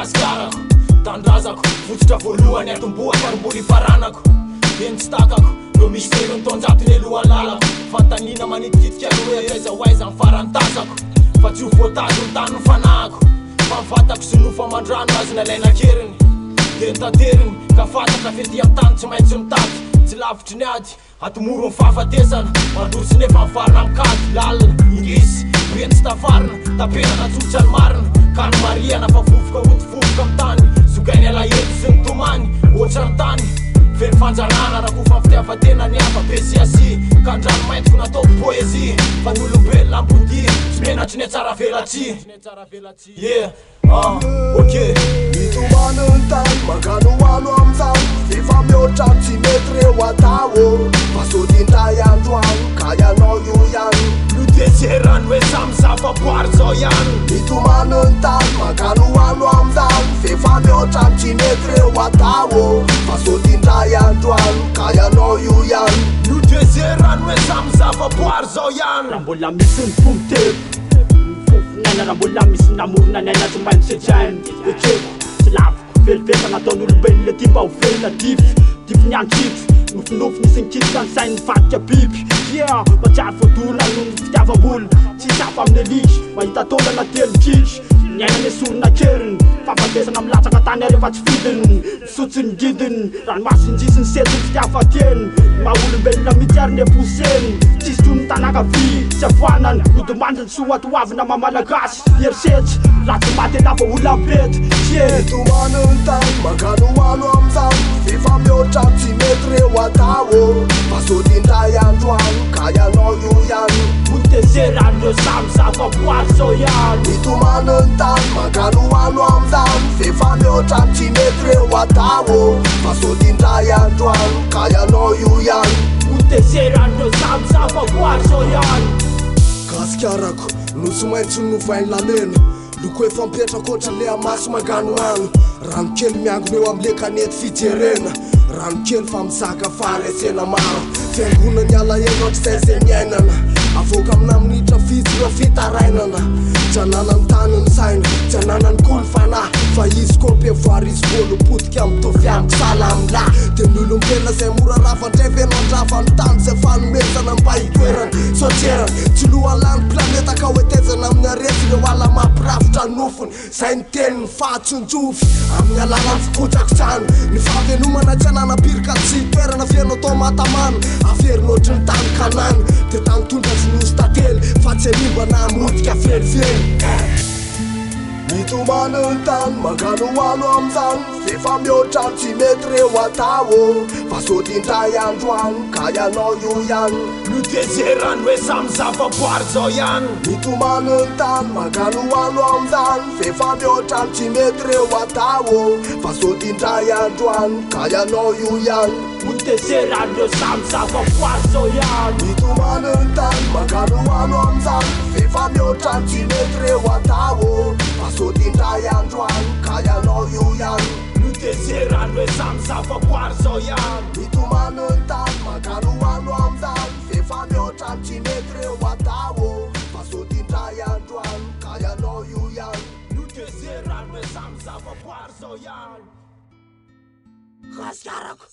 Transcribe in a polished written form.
Madagasikara Tandrazako, fototra voalohany atombohako aromboly faranako Eny tsy takako, reo misy telo ny taonjatony aloha lalako Fantanina manitikitika hoe ataiza hoaiza ny farany tazako Fa tsy ho voatazo ny tany ny fanahako Fa mifantako sy nofa mandrano azy nalaina keriny De nitateriny, ka fantatra fety amin'ny tany tsy maintsy mitady Tsy lavitry ny ady, atomoro ny fahafatesana Mandrotsy nefa mifarina mikady lalina, ingisy, reny tsy tafarina Tapenana tsotra ny marina, ka ny mariana fa vovoka otivovoka amin'ny tany Zogainy alahelo sy ny tomany, oatra ny tany Feny fanjanana raha kofa fitiavatena ny hafa be siasy Ka ndrano maintiko nataoko poezy Fa ny olombelona ampody Tsy menatry ny tsara velatry Yeah, ok Mitomany ny tany magano ano amizany Efa mihoatra tsy mety reo atao Fa sodindray androany ka ianao io ihany No deserany hoe samy zavaboary zao ihany Mitomany ny tany magano ano amizany Efa mihoatra tsy mety reo atao Fa sodindray androany ka ianao io ihany No deserany hoe samy zavaboary zao ihany Raha mbola misy ny fomoteko Mifofon'aina raha mbola misy namorona n'aina tsy maintsy setrainy Etreko, tsy laviko, veliveta nataon'olombelona ty mba ho velona Dify ny ankiky, nofinofy nisy nikitika ny sainy nifatika biby Yeah, matsiary voadona noho ny fitiavam-bola Tsisy hafa amin'ny aliky, mahita taolana telo kiky Ny aina nesorina keriny, fahafatesana milatsaka tany ary efa tsy fidiny Misotso ny gidiny, ranomasinjisy ny setiny fitiavateny Maha olombelona mitsy ary neposeny Tsisy tro ny tanakavy, tsy avoanany Nodomandry ny soatoavina mamalagasy Erisetsy, ratsy maty elafa olambety Mitomany ny tany magano ano amizany Efa mihoatra tsy mety reo atao Fa sodindray androany ka ianao io ihany Modezerany reo samy zavaboary zao ihany Mitomany ny tany magano ano amizany Efa mihoatra tsy mety reo atao Fa sodindray androany ka ianao io ihany Modezerany reo samy zavaboary zao ihany Gasikarako, nosy maintsy novainy lamena Loko efa mipetraka oatra le amaso magano ano Rano kely miangona eo amle kanety fijerena Rano kely fa mizaka faharesena maro Fiangona ny alahelo ohatr'izay zay miainana Avoaka amina minitra fizy reo fitarainana Janana ny tany ny saina, janana ny koly fanahy Fa izy koa mpevoary izy bolo potika mitovy amiko sala amila De ny olombelona zay mora rafandray fenandrafa ny tany Zay fanomezana mba hitoerany sotrerany Tsy lohalany planeta ka hoetezana amin'ny arety Reo ala mampirafitra nofony Zay ny teny ny fahatsonjofy Amin'ny alalany fikotrako trano Ny fahavenomana tsy ananapirika tsy toerana fienao tao matamana Aferinao ohatry ny tany kanany De tany tondra sy nosy tately Fa tsy rimba na modika felifely Mitomany ny tany magano ano amizany Efa mihoatra tsy mety reo atao Fa sodindray androany ka ianao io ihany No deserany hoe samy zavaboary zao ihany Mitomany ny tany magano ano amizany Efa mihoatra tsy mety reo atao Fa sodindray androany ka ianao io ihany Modezerany reo samy zavaboary zao ihany Mitomany ny tany magano ano amizany Efa mihoatra tsy mety reo atao Fa sodindray androany ka ianao io ihany No deserany hoe samy zavaboary zao ihany Mitomany ny tany magano ano amizany Efa mihoatra tsy mety reo atao Fa sodindray androany ka ianao io ihany No deserany hoe samy zavaboary zao ihany Gasikarako